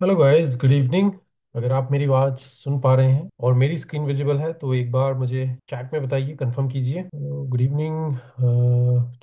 Hello guys, good evening. अगर आप मेरी आवाज़ सुन पा रहे हैं और मेरी स्क्रीन विजिबल है तो एक बार मुझे चैट में बताइए, कंफर्म कीजिए। Good evening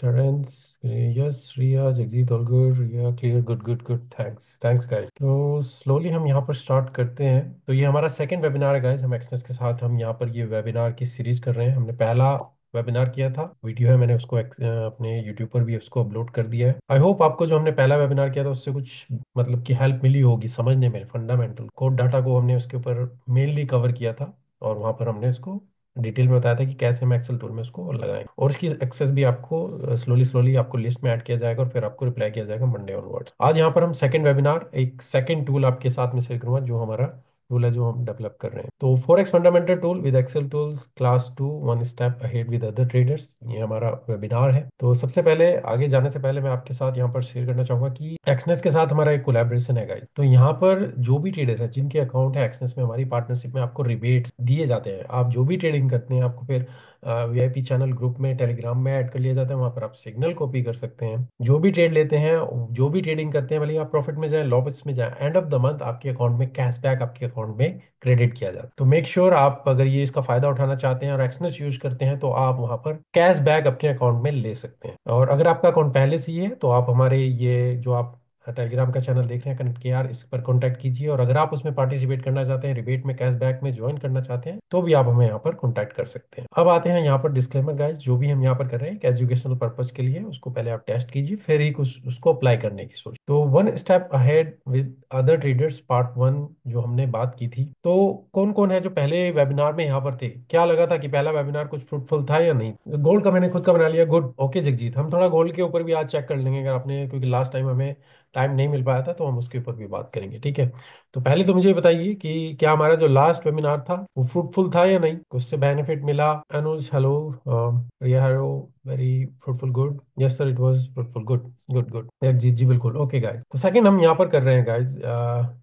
Terence. Yes Riya, Jagjit, all good. Riya clear, good good good, thanks thanks guys. तो स्लोली हम यहाँ पर स्टार्ट करते हैं। तो ये हमारा सेकंड वेबिनार है गाइस, हम एक्सनेस के साथ हम यहाँ पर ये वेबिनार की सीरीज कर रहे हैं। हमने पहला वेबिनार किया था, वीडियो है, मैंने उसको अपने यूट्यूब पर भी उसको अपलोड कर दिया है। आई होप आपको जो हमने पहला वेबिनार किया था उससे कुछ मतलब कि हेल्प मिली होगी समझने में। फंडामेंटल कोड डाटा को हमने उसके ऊपर मेनली कवर किया था और वहां पर हमने इसको डिटेल में बताया था कि कैसे हम एक्सेल टूल में उसको लगाएं, और इसकी एक्सेस भी आपको स्लोली स्लोली आपको लिस्ट में ऐड किया जाएगा और फिर आपको रिप्लाई किया जाएगा मंडे ऑनवर्ड्स। आज यहाँ पर हम सेकंड वेबिनार, एक सेकंड टूल आपके साथ में शेयर करूंगा जो हमारा टूल है जो हम डेवलप कर रहे हैं। तो forex fundamental tool with Excel tools class 2, one step ahead with other traders, ये हमारा वेबिनार है। तो सबसे पहले आगे जाने से पहले मैं आपके साथ यहाँ पर शेयर करना चाहूंगा कि एक्सनेस के साथ हमारा एक कोलैबोरेशन है गाइस। तो यहाँ पर जो भी ट्रेडर है जिनके अकाउंट है एक्सनेस में, हमारी पार्टनरशिप में आपको रिबेट्स दिए जाते हैं। आप जो भी ट्रेडिंग करते हैं आपको फिर वीआईपी चैनल ग्रुप में टेलीग्राम में ऐड कर लिया जाता है, वहां पर आप सिग्नल कॉपी कर सकते हैं। जो भी ट्रेड लेते हैं, जो भी ट्रेडिंग करते हैं, भले ही आप प्रॉफिट में जाए लॉस में जाए, एंड ऑफ द मंथ आपके अकाउंट में कैशबैक आपके अकाउंट में क्रेडिट किया जाता है। तो मेक श्योर आप अगर ये इसका फायदा उठाना चाहते हैं और एक्सनेस यूज करते हैं तो आप वहां पर कैशबैक अपने अकाउंट में ले सकते हैं। और अगर आपका अकाउंट पहले से ही है तो आप हमारे ये जो आप टेलीग्राम का चैनल देख रहे हैं कनेक्ट किया, इस पर कॉन्टैक्ट कीजिए। और अगर आप उसमें पार्टिसिपेट करना चाहते हैं, रिबेट में कैशबैक में ज्वाइन करना चाहते हैं, तो भी आप हमें यहाँ पर कॉन्टैक्ट कर सकते हैं। अब आते हैं यहाँ पर डिस्क्लेमर गाइस, जो भी हम यहाँ पर कर रहे हैं एजुकेशनल पर्पज के लिए, उसको पहले आप टेस्ट कीजिए फिर ही कुछ उसको अप्लाई करने की सोच। तो one step ahead with other traders part 1 जो हमने बात की थी, तो कौन कौन है जो पहले वेबिनार में यहाँ पर थे? क्या लगा था कि पहला वेबिनार कुछ फ्रूटफुल था या नहीं? गोल्ड का मैंने खुद का बना लिया, गुड, ओके जगजीत। हम थोड़ा गोल्ड के ऊपर भी आज चेक कर लेंगे अगर आपने, क्योंकि लास्ट टाइम हमें टाइम नहीं मिल पाया था, तो हम उसके ऊपर भी बात करेंगे, ठीक है। तो पहले तो मुझे ये बताइए कि क्या हमारा जो लास्ट वेबिनार था वो फ्रूटफुल था या नहीं, उससे बेनिफिट मिला? Anuj hello, Riya hello, very fruitful, good, yes sir it was fruitful, good good good. जी जी बिल्कुल, ओके गाइस। तो सेकंड हम यहाँ पर कर रहे हैं गाइस,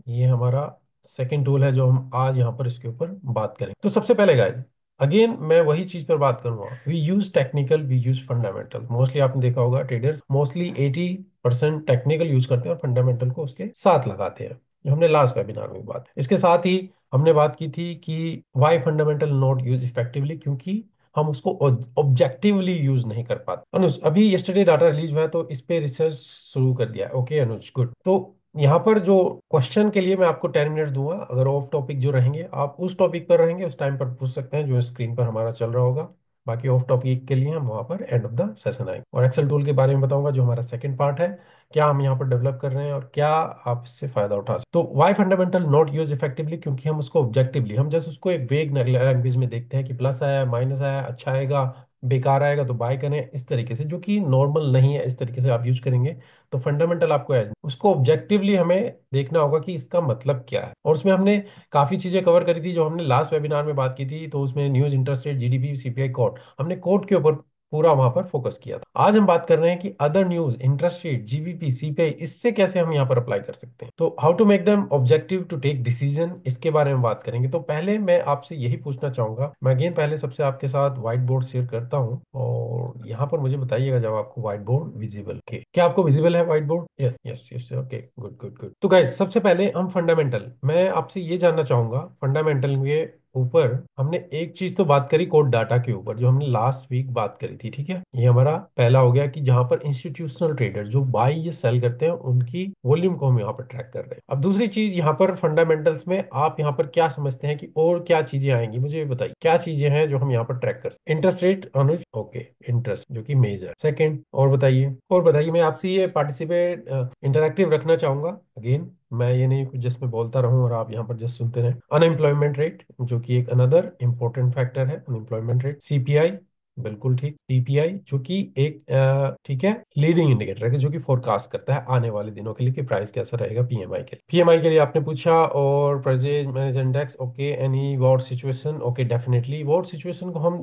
ये हमारा सेकंड टूल है जो हम आज यहाँ पर इसके ऊपर बात करें। तो सबसे पहले गाइस, अगेन मैं वही चीज पर बात करूंगा, we use technical, we use fundamental. Mostly आपने देखा होगा ट्रेडर्स मोस्टली 80% टेक्निकल यूज करते हैं और फंडामेंटल को उसके साथ लगाते हैं, जो हमने लास्ट वेबिनार में बात। इसके साथ ही हमने बात की थी कि why fundamental not use effectively, क्योंकि हम उसको ऑब्जेक्टिवली यूज नहीं कर पाते। अनुज, अभी यस्टरडे डाटा रिलीज हुआ है तो इस पे रिसर्च शुरू कर दिया है, ओके अनुज, गुड। तो यहाँ पर जो क्वेश्चन के लिए मैं आपको 10 मिनट दूंगा, अगर ऑफ टॉपिक जो रहेंगे आप उस टॉपिक पर रहेंगे उस टाइम पर पूछ सकते हैं जो स्क्रीन पर हमारा चल रहा होगा। बाकी ऑफ टॉपिक के लिए हम वहां पर एंड ऑफ द सेशन आएंगे और एक्सेल टूल के बारे में बताऊंगा जो हमारा सेकंड पार्ट है, क्या हम यहाँ पर डेवलप कर रहे हैं और क्या आप इससे फायदा उठा सकते। तो why fundamental not use effectively, क्योंकि हम उसको ऑब्जेक्टिवली, हम जस्ट उसको एक वेग लैंग्वेज में देखते हैं कि प्लस आया, माइनस आया, अच्छा आएगा, बेकार आएगा तो बाय करें, इस तरीके से, जो कि नॉर्मल नहीं है। इस तरीके से आप यूज करेंगे तो फंडामेंटल आपको एज उसको ऑब्जेक्टिवली हमें देखना होगा कि इसका मतलब क्या है। और उसमें हमने काफी चीजें कवर करी थी जो हमने लास्ट वेबिनार में बात की थी। तो उसमें news, interest rate, GDP, CPI, code, हमने कोड के ऊपर पूरा वहां पर फोकस किया था। आज हम बात कर रहे हैं कि other news, interest rate, GBP, CPI, इससे कैसे हम यहाँ पर अप्लाई कर सकते हैं। तो how to make them objective to take decision, इसके बारे में बात करेंगे। तो पहले मैं आपसे यही पूछना चाहूंगा, मैं अगेन पहले सबसे आपके साथ व्हाइट बोर्ड शेयर करता हूँ और यहाँ पर मुझे बताइएगा जब आपको व्हाइट बोर्ड विजिबल के, क्या आपको विजिबल है white board? Yes yes yes, okay, good good good. तो गाइस सबसे पहले हम फंडामेंटल, मैं आपसे ये जानना चाहूंगा फंडामेंटल के ऊपर हमने एक चीज तो बात करी कोड डाटा के ऊपर, जो हमने लास्ट वीक बात करी थी, ठीक है। ये हमारा पहला हो गया कि जहां पर इंस्टीट्यूशनल ट्रेडर जो बाई या सेल करते हैं उनकी वॉल्यूम को हम यहाँ पर ट्रैक कर रहे हैं। अब दूसरी चीज यहाँ पर फंडामेंटल्स में आप यहाँ पर क्या समझते हैं कि और क्या चीजें आएंगी, मुझे ये बताइए क्या चीजें हैं जो हम यहाँ पर ट्रैक कर सकते हैं। इंटरेस्ट रेट अनुज, ओके, इंटरेस्ट जो कि मेजर सेकंड। और बताइए, मैं आपसे ये पार्टिसिपेट इंटरेक्टिव रखना चाहूंगा। अगेन मैं ये नहीं कुछ जस्ट मैं बोलता रहूं और आप यहाँ पर जस्ट सुनते रहें। अनएम्प्लॉयमेंट रेट जो कि एक अनदर इंपॉर्टेंट फैक्टर है, अनएम्प्लॉयमेंट रेट। सीपीआई, बिल्कुल ठीक, सीपीआई जो कि एक ठीक है लीडिंग इंडिकेटर है जो कि फोरकास्ट करता है आने वाले दिनों के लिए कि प्राइस कैसा रहेगा। पीएमआई के लिए, पीएमआई के लिए आपने पूछा। और purchase manage index, okay. Any war situation, okay, definitely war situation को हम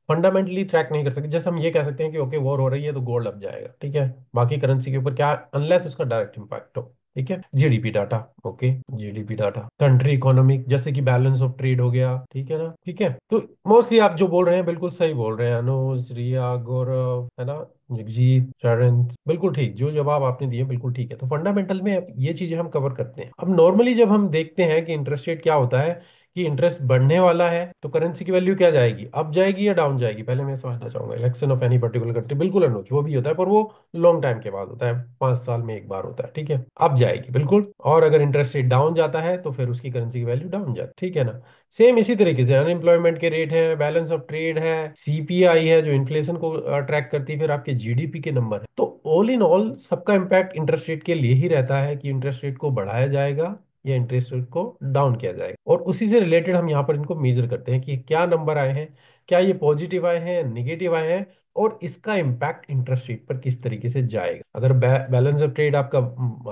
फंडामेंटली ट्रैक नहीं कर सकते। जैसे हम ये कह सकते हैं कि ओके वॉर हो रही है तो गोल्ड अप जाएगा, ठीक है। बाकी करेंसी के ऊपर क्या, अनलेस उसका डायरेक्ट इम्पैक्ट हो। ठीक है, GDP data. Okay, GDP data, country economic, जैसे कि बैलेंस ऑफ ट्रेड हो गया, ठीक है ना, ठीक है। तो मोस्टली आप जो बोल रहे हैं बिल्कुल सही बोल रहे हैं, अनुज, रिया, गौरव, है ना, जगजीत, चरण, बिल्कुल ठीक, जो जवाब आपने दिए बिल्कुल ठीक है। तो फंडामेंटल में अब ये चीजें हम कवर करते हैं। अब नॉर्मली जब हम देखते हैं कि इंटरेस्ट रेट क्या होता है, कि इंटरेस्ट बढ़ने वाला है, तो करेंसी की वैल्यू क्या जाएगी, अप जाएगी या डाउन जाएगी, पहले मैं समझना चाहूंगा। Election of any particular country, बिल्कुल अनुज, वो भी होता है, पर वो लॉन्ग टाइम के बाद होता है, 5 साल में एक बार होता है, ठीक है, अप जाएगी बिल्कुल। और अगर इंटरेस्ट रेट डाउन जाता है तो फिर उसकी करेंसी की वैल्यू डाउन जाती है, ठीक है ना। सेम इसी तरीके से अनएम्प्लॉयमेंट के रेट है, बैलेंस ऑफ ट्रेड है, सीपीआई है जो इन्फ्लेशन को ट्रैक करती है, फिर आपके जीडीपी के नंबर है। तो ऑल इन ऑल सबका इम्पैक्ट इंटरेस्ट रेट के लिए ही रहता है कि इंटरेस्ट रेट को बढ़ाया जाएगा या इंटरेस्ट रेट को डाउन किया जाएगा। और उसी से रिलेटेड हम यहाँ पर इनको मेजर करते हैं कि क्या नंबर आए हैं, क्या ये पॉजिटिव आए हैं, निगेटिव आए हैं, और इसका इम्पैक्ट इंटरेस्ट रेट पर किस तरीके से जाएगा। अगर बैलेंस ऑफ ट्रेड आपका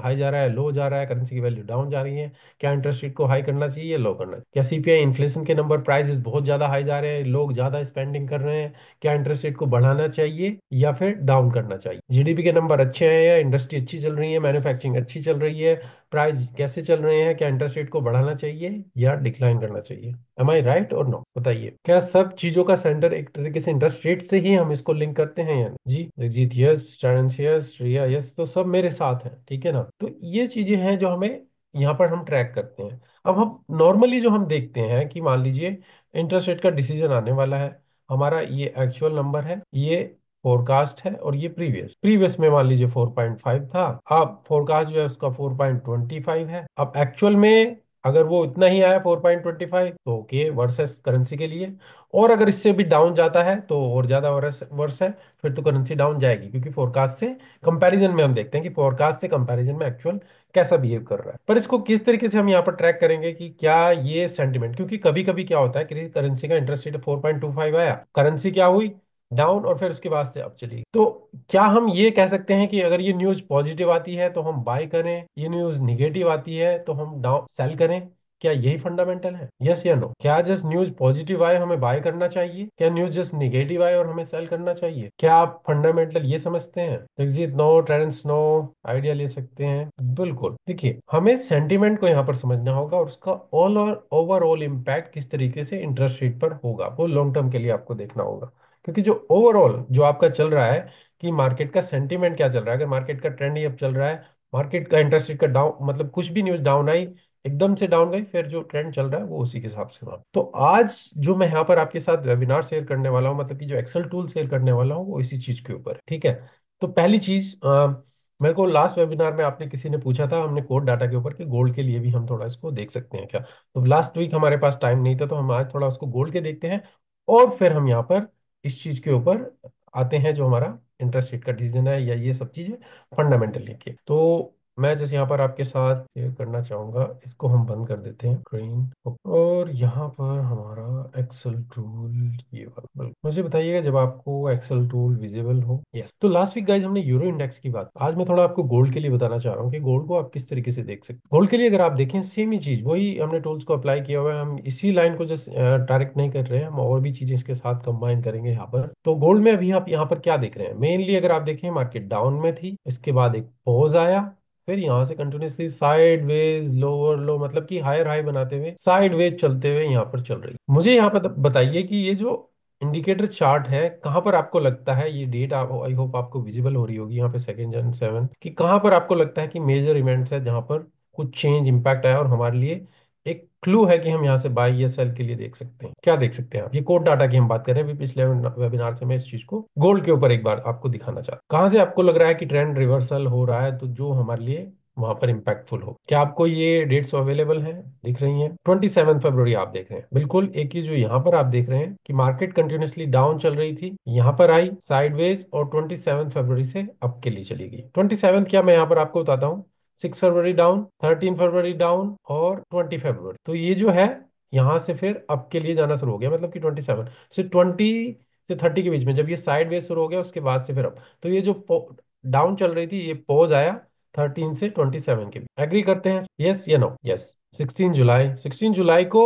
हाई जा रहा है, लो जा रहा है, करेंसी की वैल्यू डाउन जा रही है, क्या इंटरेस्ट रेट को हाई करना चाहिए या लो करना चाहिए। क्या सीपीआई इन्फ्लेशन के नंबर, प्राइसेस बहुत ज्यादा हाई जा रहे हैं, लोग ज्यादा स्पेंडिंग कर रहे हैं, क्या इंटरेस्ट रेट को बढ़ाना चाहिए या फिर डाउन करना चाहिए। जीडीपी के नंबर अच्छे हैं या इंडस्ट्री अच्छी चल रही है, मैन्युफैक्चरिंग अच्छी चल रही है, प्राइस कैसे चल रहे हैं, क्या इंटरेस्ट रेट को बढ़ाना चाहिए या डिक्लाइन करना चाहिए। एम आई राइट और नो, बताइए। क्या सब चीजों का सेंटर एक तरीके से इंटरेस्ट रेट से ही हम इसको लिंक करते हैं या नहीं? जी, जगजीत यस, स्टैंस यस, रिया यस, तो सब मेरे साथ हैं, ठीक है ना। तो ये चीजें हैं जो हमें यहाँ पर हम ट्रैक करते हैं। अब हम नॉर्मली जो हम देखते हैं कि मान लीजिए इंटरेस्ट रेट का डिसीजन आने वाला है, हमारा ये एक्चुअल नंबर है, ये फोरकास्ट है, और ये प्रीवियस प्रीवियस में मान लीजिए 4.5 था, अब फोरकास्ट जो है उसका 4.25 है। अब एक्चुअल में अगर वो इतना ही आया 4.25, तो ओके, वर्सेस करेंसी के लिए। और अगर इससे भी डाउन जाता है तो और ज्यादा वर्स वर्स है, फिर तो करेंसी डाउन जाएगी, क्योंकि फोरकास्ट से कंपैरिजन में हम देखते हैं कि फोरकास्ट से कंपैरिजन में एक्चुअल कैसा बिहेव कर रहा है। पर इसको किस तरीके से हम यहाँ पर ट्रैक करेंगे कि क्या ये सेंटिमेंट, क्योंकि कभी कभी क्या होता है कि करेंसी का इंटरेस्ट रेट 4.25 आया, करेंसी क्या हुई, डाउन, और फिर उसके बाद से अप चली। तो क्या हम ये कह सकते हैं कि अगर ये न्यूज पॉजिटिव आती है तो हम बाय करें, ये न्यूज निगेटिव आती है तो हम डाउन सेल करें? क्या यही फंडामेंटल है, यस या नो? क्या जस्ट न्यूज पॉजिटिव आए हमें बाय करना चाहिए, क्या न्यूज जस्ट निगेटिव आए और हमें सेल करना चाहिए? क्या आप फंडामेंटल ये समझते हैं? Jagjit no, trends no, idea ले सकते हैं, बिल्कुल। देखिए, हमें सेंटीमेंट को यहाँ पर समझना होगा और उसका ऑल और ओवरऑल इम्पैक्ट किस तरीके से इंटरेस्ट रेट पर होगा, वो लॉन्ग टर्म के लिए आपको देखना होगा। क्योंकि जो ओवरऑल जो आपका चल रहा है कि मार्केट का सेंटीमेंट क्या चल रहा है, अगर मार्केट का ट्रेंड ही अब चल रहा है, मार्केट का इंटरेस्ट रेट का डाउन, मतलब कुछ भी न्यूज डाउन आई, एकदम से डाउन गई, फिर जो ट्रेंड चल रहा है वो उसी के हिसाब से हुआ। तो आज जो मैं यहाँ पर आपके साथ वेबिनार शेयर करने वाला हूँ, मतलब कि जो एक्सेल टूल शेयर करने वाला हूँ, वो इसी चीज के ऊपर है, ठीक है। तो पहली चीज, मेरे को लास्ट वेबिनार में आपने किसी ने पूछा था, हमने कोड डाटा के ऊपर कि गोल्ड के लिए भी हम थोड़ा इसको देख सकते हैं क्या। तो लास्ट वीक हमारे पास टाइम नहीं था, तो हम आज थोड़ा उसको गोल्ड के देखते हैं, और फिर हम यहाँ पर इस चीज के ऊपर आते हैं जो हमारा इंटरेस्ट रेट का डिसीजन है या ये सब चीजें फंडामेंटल लिखिए। तो मैं जैसे यहाँ पर आपके साथ शेयर करना चाहूंगा, इसको हम बंद कर देते हैं स्क्रीन, और यहाँ पर हमारा एक्सेल टूल, ये वाला, बिल्कुल। मुझे बताइएगा जब आपको एक्सेल टूल विजिबल हो। यस, तो लास्ट वीक गाइज हमने यूरो इंडेक्स की बात, आज मैं थोड़ा आपको गोल्ड के लिए बताना चाह रहा हूँ कि गोल्ड को आप किस तरीके से देख सकते हैं। गोल्ड के लिए अगर आप देखें, सेम ही चीज, वही हमने टूल्स को अप्लाई किया हुआ है, हम इसी लाइन को जस्ट डायरेक्ट नहीं कर रहे हैं, हम और भी चीजें इसके साथ कंबाइन करेंगे यहाँ पर। तो गोल्ड में अभी आप यहाँ पर क्या देख रहे हैं, मेनली अगर आप देखें मार्केट डाउन में थी, इसके बाद एक पॉज आया, फिर यहां से continuously sideways lower low, मतलब कि हायर हाई बनाते हुए साइड वेज चलते हुए यहाँ पर चल रही। मुझे यहाँ पर बताइए कि ये जो इंडिकेटर चार्ट है, कहां पर आपको लगता है ये डेट, आप आई होप आपको विजिबल हो रही होगी यहाँ पे 2 Jan 7, कि कहां पर आपको लगता है कि मेजर इवेंट्स है जहां पर कुछ चेंज इंपैक्ट आया और हमारे लिए एक क्लू है कि हम यहाँ से बाई या सेल के लिए देख सकते हैं। क्या देख सकते हैं आप, ये कोड डाटा की हम बात कर रहे हैं, अभी पिछले वेबिनार से मैं इस चीज को गोल्ड के ऊपर एक बार आपको दिखाना चाहता हूँ। कहाँ से आपको लग रहा है कि ट्रेंड रिवर्सल हो रहा है, तो जो हमारे लिए वहां पर इम्पैक्टफुल हो। क्या आपको ये डेट्स अवेलेबल हैं, दिख रही हैं? 27 फरवरी आप देख रहे हैं, बिल्कुल एक ही जो यहाँ पर आप देख रहे हैं कि मार्केट कंटिन्यूसली डाउन चल रही थी, यहाँ पर आई साइडवेज, और 27 फरवरी से अप के लिए चली गई। 27 क्या, मैं यहाँ पर आपको बताता हूँ, 6 फरवरी डाउन, 13 फरवरी डाउन, और 20 फरवरी, तो ये जो है यहां से फिर अप के लिए जाना शुरू हो गया, मतलब कि 27 से 20 से 30 के बीच में जब ये साइड वेज शुरू हो गया, उसके बाद से फिर अप। तो ये जो डाउन चल रही थी, ये पॉज आया 13 से 27 के बीच। एग्री करते हैं, यस या नो? यस। 16 जुलाई को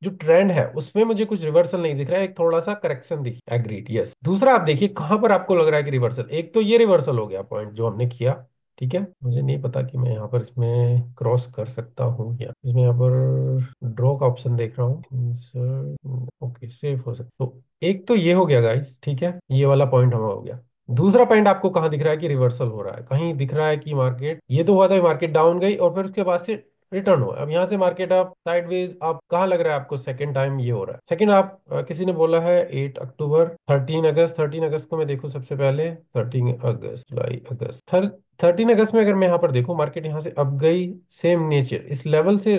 जो ट्रेंड है उसमें मुझे कुछ रिवर्सल नहीं दिख रहा है, एक थोड़ा सा करेक्शन दिख, एग्रीड, यस। दूसरा आप देखिए कहां पर आपको लग रहा है कि रिवर्सल, एक तो ये रिवर्सल हो गया पॉइंट जो हमने किया, ठीक है, मुझे नहीं पता कि मैं यहाँ पर इसमें क्रॉस कर सकता हूँ या इसमें यहाँ पर ड्रॉ का ऑप्शन देख रहा हूँ, इंसर्ट, ओके सेव हो सकता। तो एक तो ये हो गया गाइस, ठीक है, ये वाला पॉइंट हमारा हो गया। दूसरा पॉइंट आपको कहाँ दिख रहा है कि रिवर्सल हो रहा है? कहीं दिख रहा है कि मार्केट, ये तो हुआ था मार्केट डाउन गई और फिर उसके बाद से रिटर्न हुआ। अब यहाँ से मार्केट आप साइडवेज, आप कहाँ लग रहा है आपको सेकंड टाइम ये हो रहा है? सेकंड आप किसी ने बोला है 8 अक्टूबर, 13 अगस्त, 13 अगस्त को मैं देखूँ सबसे पहले, 13 अगस्त, जुलाई, अगस्त, 13 अगस्त में अगर मैं यहाँ पर देखूँ मार्केट यहाँ से अब गई, सेम नेचर, इस लेवल से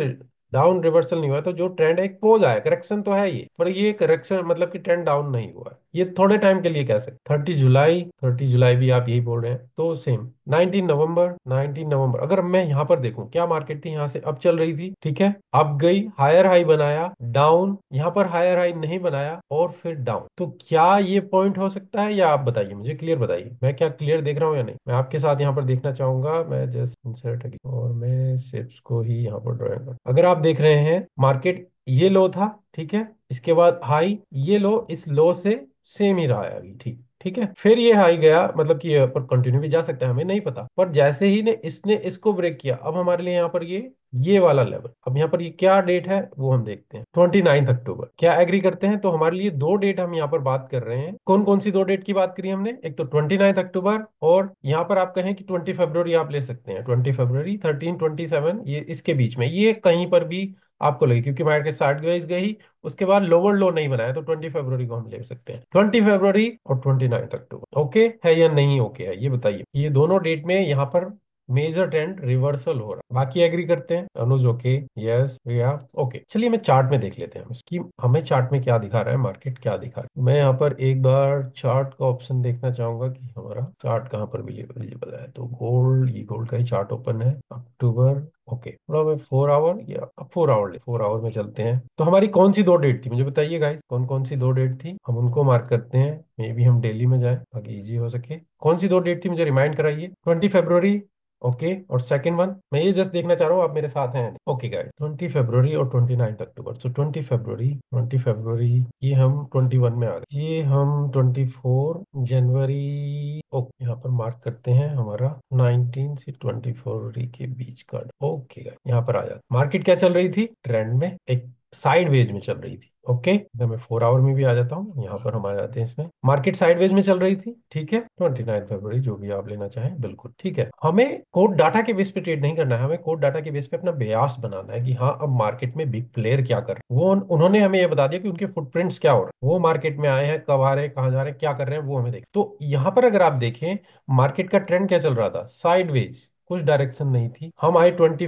डाउन रिवर्सल नहीं हुआ। तो जो ट्रेंड है, एक पोज आया, करेक्शन तो है ये, पर ये करेक्शन मतलब कि ट्रेंड डाउन नहीं हुआ है, ये थोड़े टाइम के लिए कह सकते। 30 जुलाई, 30 जुलाई भी आप यही बोल रहे हैं तो सेम। 19 नवंबर, 19 नवंबर अगर मैं यहाँ पर देखूं, क्या मार्केट थी यहाँ से अब चल रही थी, ठीक है, अब गई, हायर हाई बनाया, डाउन, यहाँ पर हायर हाई नहीं बनाया और फिर डाउन। तो क्या ये पॉइंट हो सकता है, या आप बताइए, मुझे क्लियर बताइए, मैं क्या क्लियर देख रहा हूँ या नहीं? मैं आपके साथ यहाँ पर देखना चाहूंगा। मैं जस्ट इंसर्ट और मैं सिप्स को ही यहाँ पर ड्रॉइंग कर, अगर आप देख रहे हैं मार्केट ये लो था, ठीक है, इसके बाद हाई, ये लो, इस लो से सेम ही रहा है अभी, ठीक, ठीक है, फिर ये हाई गया, मतलब कि ये पर कंटिन्यू भी जा सकता है, हमें नहीं पता, पर जैसे ही ने इसने इसको ब्रेक किया, अब हमारे लिए यहाँ पर ये वाला लेवल, अब यहाँ पर ये क्या डेट है वो हम देखते हैं, 29 अक्टूबर। क्या एग्री करते हैं? तो हमारे लिए दो डेट हम यहाँ पर बात कर रहे हैं। कौन कौन सी दो डेट की बात करी हमने? एक तो 29 अक्टूबर, और यहाँ पर आप कहें कि 20 फरवरी आप ले सकते हैं, 20 फरवरी, 13, 27, ये इसके बीच में, ये कहीं पर भी आपको लगे, क्योंकि मार्केट साइडवेज गई, उसके बाद लोअर लो नहीं बनाया, तो 20 फरवरी को हम ले सकते हैं, 20 फरवरी और 29 अक्टूबर। ओके है या नहीं ओके है, ये बताइए। ये दोनों डेट में यहाँ पर मेजर ट्रेंड रिवर्सल हो रहा है। बाकी एग्री करते हैं? अनुज ओके, यस भैया, ओके। चलिए मैं चार्ट में देख लेते हैं इसकी, हमें चार्ट में क्या दिखा रहा है, मार्केट क्या दिखा रहा है। मैं यहाँ पर एक बार चार्ट का ऑप्शन देखना चाहूंगा कि हमारा चार्ट कहाँ पर विजिबल है। तो गोल्ड, ये गोल्ड का ही चार्ट ओपन है, अक्टूबर, ओके, थोड़ा मैं 4 आवर या 4 आवर, 4 आवर में चलते हैं। तो हमारी कौन सी दो डेट थी, मुझे बताइए गाइस, कौन कौन सी दो डेट थी, हम उनको मार्क करते हैं। मे बी हम डेली में जाए ताकि इजी हो सके। कौन सी दो डेट थी, मुझे रिमाइंड कराइए। 20 फरवरी, ओके, और सेकंड वन, मैं ये जस्ट देखना चाह रहा हूँ आप मेरे साथ हैं। ओके गाइस, 20 फरवरी और 29 अक्टूबर। सो 20 फरवरी, 20 फरवरी, ये हम 21 में आ गए, ये हम 24 जनवरी, ओके, यहाँ पर मार्क करते हैं हमारा 19 से 24 के बीच का। ओके गाइस, यहाँ पर आ जाता, मार्केट क्या चल रही थी, ट्रेंड में, एक साइडवेज में चल रही थी। ओके, अगर मैं 4 आवर में भी आ जाता हूँ, यहाँ पर हम आ जाते हैं इसमें, मार्केट साइडवेज में चल रही थी, ठीक है, 29 फरवरी, जो भी आप लेना चाहें, बिल्कुल ठीक है। हमें कोड डाटा के बेस पे ट्रेड नहीं करना है, हमें कोड डाटा के बेस पे अपना ब्यास बनाना है कि हाँ अब मार्केट में बिग प्लेयर क्या कर रहे हैं, वो उन्होंने हमें ये बता दिया कि उनके फुटप्रिंट्स क्या हो रहे हैं, वो मार्केट में आए हैं, कब आ रहे हैं, कहाँ जा रहे हैं, क्या कर रहे हैं, वो हमें देख। तो यहाँ पर अगर आप देखें मार्केट का ट्रेंड क्या चल रहा था, साइडवेज, कुछ डायरेक्शन नहीं थी। हम आए 20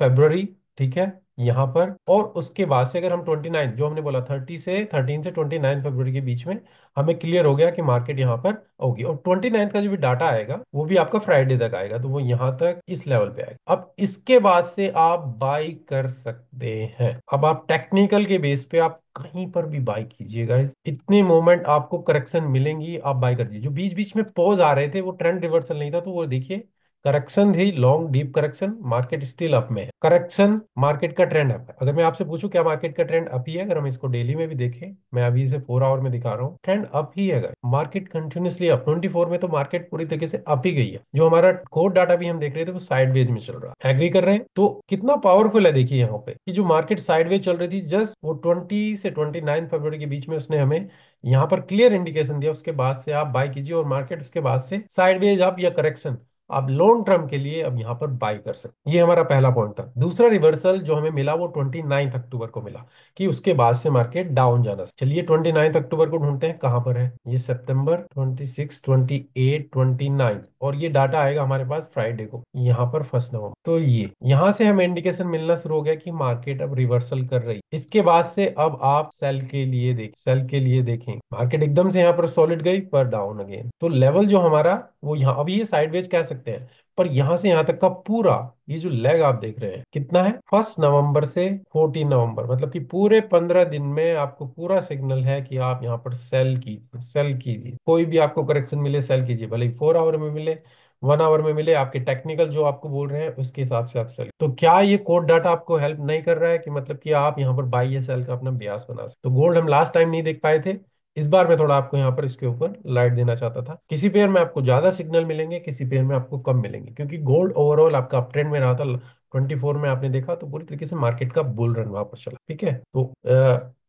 फरवरी, ठीक है, यहाँ पर, और उसके बाद से अगर हम 29, जो हमने बोला 13 से 29 फरवरी के बीच में, हमें क्लियर हो गया कि मार्केट यहाँ पर होगी। और 29 का जो भी डाटा आएगा वो भी आपका फ्राइडे तक आएगा, तो वो यहाँ तक इस लेवल पे आएगा। अब इसके बाद से आप बाई कर सकते हैं। अब आप टेक्निकल के बेस पे आप कहीं पर भी बाई कीजिएगा, इतनी मोमेंट आपको करेक्शन मिलेंगी, आप बाई कर दीजिए। जो बीच बीच में पॉज आ रहे थे वो ट्रेंड रिवर्सल नहीं था, तो वो देखिए करेक्शन थी, long deep correction, market still up में है, करेक्शन, मार्केट का ट्रेंड अप है। अगर मैं आपसे पूछूं क्या मार्केट का ट्रेंड अप ही है, अगर हम इसको डेली में भी देखें, मैं अभी इसे 4 आवर में दिखा रहा हूँ, ट्रेंड अप ही है, मार्केट कंटिन्यूसली अप। 24 में तो मार्केट पूरी तरीके से अप ही गई है। जो हमारा कोड डाटा भी हम देख रहे थे वो साइडवेज में चल रहा है, एग्री कर रहे हैं? तो कितना पावरफुल है देखिए यहाँ पे कि जो मार्केट साइडवेज चल रही थी, जस्ट वो 20 से 29 फरवरी के बीच में उसने हमें यहाँ पर क्लियर इंडिकेशन दिया, उसके बाद से आप बाय कीजिए, और मार्केट उसके बाद से साइडवेज अप या करेक्शन, आप लॉन्ग टर्म के लिए अब यहाँ पर बाय कर सकते। ये हमारा पहला पॉइंट था। दूसरा रिवर्सल जो हमें मिला वो 29 अक्टूबर को मिला, कि उसके बाद से मार्केट डाउन जाना। चलिए 29 अक्टूबर को ढूंढते हैं कहां पर है। ये सितंबर, 26, 28, 29, और ये डाटा आएगा हमारे पास फ्राइडे को, यहाँ पर 1 नवंबर। तो ये यहाँ से हमें इंडिकेशन मिलना शुरू हो गया कि मार्केट अब रिवर्सल कर रही। इसके बाद से अब आप सेल के लिए सेल के लिए देखें, मार्केट एकदम से यहाँ पर सॉलिड गई पर डाउन अगेन। तो लेवल जो हमारा वो यहाँ, अभी ये साइडवेज कह सकते हैं, पर यहां से यहां तक का पूरा ये जो लेग आप देख रहे हैं कितना है, 1 नवंबर से 14 नवंबर, मतलब कि पूरे 15 दिन में आपको पूरा सिग्नल है कि आप यहाँ पर सेल कीजिए, सेल कीजिए। कोई भी आपको करेक्शन मिले सेल कीजिए, भले ही 4 आवर में मिले, 1 आवर में मिले, आपके टेक्निकल जो आपको बोल रहे हैं उसके हिसाब से आप सेल। तो क्या ये कोड डाटा आपको हेल्प नहीं कर रहा है कि मतलब कि आप यहाँ पर बाई या सेल का अपना ब्यास बना सकते? तो गोल्ड हम लास्ट टाइम नहीं देख पाए थे, इस बार मैं थोड़ा आपको यहाँ पर इसके ऊपर लाइट देना चाहता था। किसी पेयर में आपको ज्यादा सिग्नल मिलेंगे, किसी पेयर में आपको कम मिलेंगे, क्योंकि गोल्ड ओवरऑल आपका अप ट्रेंड में रहा था। 24 में आपने देखा तो पूरी तरीके से मार्केट का बुल रन वहां पर चला। ठीक है, तो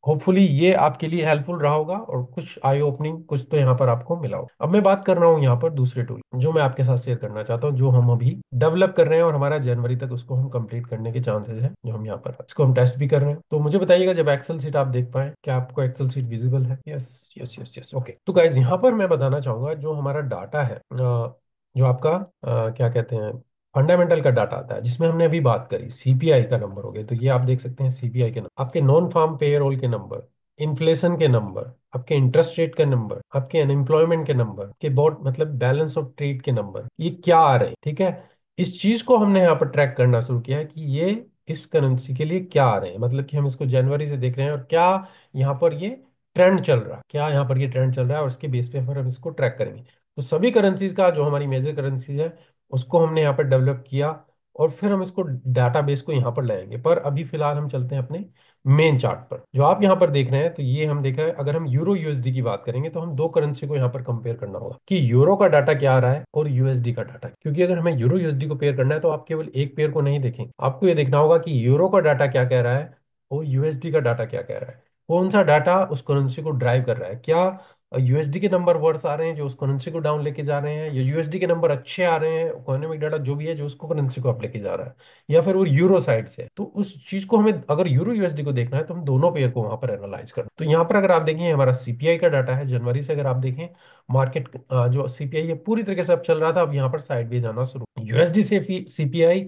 होपफुली ये आपके लिए हेल्पफुल रहा होगा और कुछ आई ओपनिंग कुछ तो यहाँ पर आपको मिला होगा। अब मैं बात कर रहा हूँ यहाँ पर दूसरे टूल जो मैं आपके साथ शेयर करना चाहता हूँ, जो हम अभी डेवलप कर रहे हैं और हमारा जनवरी तक उसको हम कंप्लीट करने के चांसेस हैं, जो हम यहाँ पर इसको हम टेस्ट भी कर रहे हैं। तो मुझे बताइएगा जब एक्सेल सीट आप देख पाए, क्या आपको एक्सेल सीट विजिबल है? Yes yes yes yes, okay. तो गाइज यहाँ पर मैं बताना चाहूंगा जो हमारा डाटा है, जो आपका क्या कहते हैं, फंडामेंटल का डाटा आता है, जिसमें हमने अभी बात करी सीपीआई का नंबर हो गया, तो ये आप देख सकते हैं सीपीआई के नंबर, आपके नॉन फार्म पेरोल के नंबर, इन्फ्लेशन के नंबर, आपके इंटरेस्ट रेट का नंबर, आपके अनएम्प्लॉयमेंट के नंबर के बहुत मतलब बैलेंस ऑफ ट्रेड के नंबर, ये क्या आ रहे हैं। ठीक है, इस चीज को हमने यहाँ पर ट्रैक करना शुरू किया है कि ये इस करेंसी के लिए क्या आ रहे हैं, मतलब कि हम इसको जनवरी से देख रहे हैं और क्या यहाँ पर ये ट्रेंड चल रहा है, क्या यहाँ पर ये ट्रेंड चल रहा है, और उसके बेस पे फिर हम इसको ट्रैक करेंगे। तो सभी करेंसीज का जो हमारी मेजर करेंसीज है उसको हमने यहाँ पर डेवलप किया, और फिर हम इसको डाटाबेस को यहाँ पर लाएंगे। पर अभी फिलहाल हम चलते हैं अपने मेन चार्ट पर, जो आप यहाँ पर देख रहे हैं। तो ये हम देखा है, अगर हम यूरो यूएसडी की बात करेंगे तो हम दो करेंसी को यहाँ पर कंपेयर करना होगा कि यूरो का डाटा क्या आ रहा है और यूएसडी का डाटा, क्योंकि अगर हमें यूरो यूएसडी को पेयर करना है तो आप केवल एक पेयर को नहीं देखेंगे, आपको ये देखना होगा कि यूरो का डाटा क्या कह रहा है और यूएसडी का डाटा क्या कह रहा है, कौन सा डाटा उस करेंसी को ड्राइव कर रहा है। क्या यूएसडी के नंबर वर्स आ रहे हैं जो उस करेंसी को डाउन लेके जा रहे हैं, या यूएसडी के नंबर अच्छे आ रहे हैं, इकोनॉमिक डाटा जो भी है जो उसको करेंसी को अप लेके जा रहा है, या फिर वो यूरो साइड से है। तो उस चीज को हमें अगर यूरो यूएसडी को देखना है तो हम दोनों पेयर को वहां पर एनालाइज करना। तो यहाँ पर अगर आप देखें हमारा सीपीआई का डाटा है जनवरी से, अगर आप देखें मार्केट जो सीपीआई है पूरी तरीके से अब चल रहा था, अब यहाँ पर साइड भी जाना शुरू, यूएसडी से सीपीआई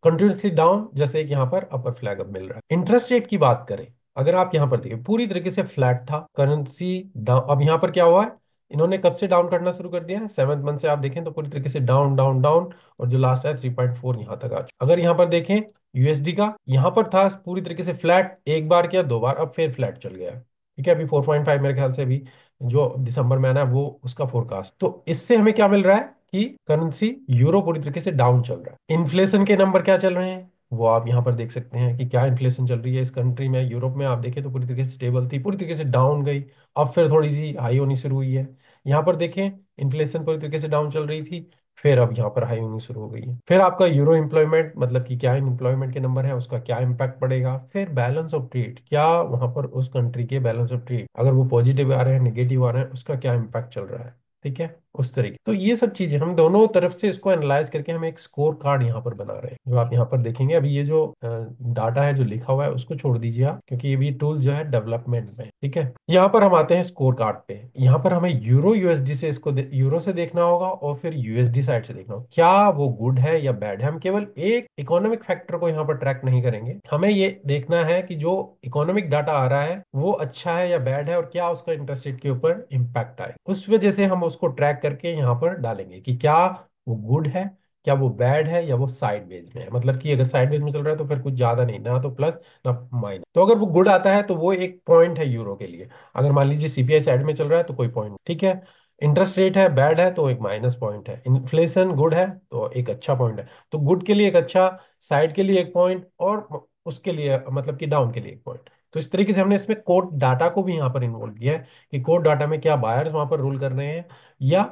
कंटिन्यूसली डाउन, जैसे कि यहाँ पर अपर फ्लैग अब मिल रहा है। इंटरेस्ट रेट की बात करें, अगर आप यहाँ पर देखिए पूरी तरीके से फ्लैट था करेंसी डाउन, अब यहाँ पर क्या हुआ है, इन्होंने कब से डाउन करना शुरू कर दिया है, 7th मंथ से आप देखें तो पूरी तरीके से डाउन डाउन डाउन, और जो लास्ट है 3.4 यहाँ तक आ चुका। अगर यहाँ पर देखें यूएसडी का, यहाँ पर था पूरी तरीके से फ्लैट, एक बार किया दो बार, अब फिर फ्लैट चल गया। ठीक है, अभी 4.5 मेरे ख्याल से अभी जो दिसंबर में आना है वो उसका फोरकास्ट। तो इससे हमें क्या मिल रहा है कि करेंसी यूरो पूरी तरीके से डाउन चल रहा है। इन्फ्लेशन के नंबर क्या चल रहे हैं वो आप यहाँ पर देख सकते हैं कि क्या इन्फ्लेशन चल रही है इस कंट्री में। यूरोप में आप देखें तो पूरी तरीके से स्टेबल थी, पूरी तरीके से डाउन गई, अब फिर थोड़ी सी हाई होनी शुरू हुई है। यहाँ पर देखें इन्फ्लेशन पूरी तरीके से डाउन चल रही थी, फिर अब यहाँ पर हाई होनी शुरू हो गई है। फिर आपका यूरो एम्प्लॉयमेंट, मतलब कि क्या एम्प्लॉयमेंट के नंबर है उसका क्या इम्पैक्ट पड़ेगा। फिर बैलेंस ऑफ ट्रेड, क्या वहां पर उस कंट्री के बैलेंस ऑफ ट्रेड अगर वो पॉजिटिव आ रहे हैं नेगेटिव आ रहे हैं, उसका क्या इम्पैक्ट चल रहा है। ठीक है, उस तरीके, तो ये सब चीजें हम दोनों तरफ से इसको एनालाइज करके हम एक स्कोर कार्ड यहाँ पर बना रहे हैं, जो आप यहाँ पर देखेंगे। अभी ये जो डाटा है जो लिखा हुआ है उसको छोड़ दीजिए आप, क्योंकि ये भी टूल जो है डेवलपमेंट में। ठीक है, यहाँ पर हम आते हैं स्कोर कार्ड पे। यहाँ पर हमें यूरो यूएसडी से इसको यूरो से देखना होगा और फिर यूएसडी साइड से देखना होगा, क्या वो गुड है या बैड है। हम केवल एक इकोनॉमिक फैक्टर को यहाँ पर ट्रैक नहीं करेंगे, हमें ये देखना है कि जो इकोनॉमिक डाटा आ रहा है वो अच्छा है या बैड है, और क्या उसका इंटरेस्ट रेट के ऊपर इम्पैक्ट आए। उस वजह से हम उसको ट्रैक करके यहाँ पर डालेंगे कि क्या वो गुड है, क्या वो बैड है, या वो साइडवेज में है। मतलब कि अगर साइडवेज में चल रहा है तो फिर कुछ ज्यादा नहीं, ना तो प्लस ना माइनस। तो अगर वो गुड आता है तो वो एक पॉइंट है यूरो के लिए। अगर मान लीजिए सीपीआई साइड में चल रहा है तो कोई पॉइंट। ठीक है, इंटरेस्ट रेट है बैड है तो एक माइनस पॉइंट है, इन्फ्लेशन गुड है तो एक अच्छा पॉइंट है। तो गुड के लिए एक अच्छा, साइड के लिए एक पॉइंट, और उसके लिए मतलब कि डाउन के लिए एक पॉइंट। तो इस तरीके से हमने इसमें कोड डाटा को भी यहाँ पर इन्वॉल्व किया है कि कोड डाटा में क्या बायर्स वहां पर रूल कर रहे हैं या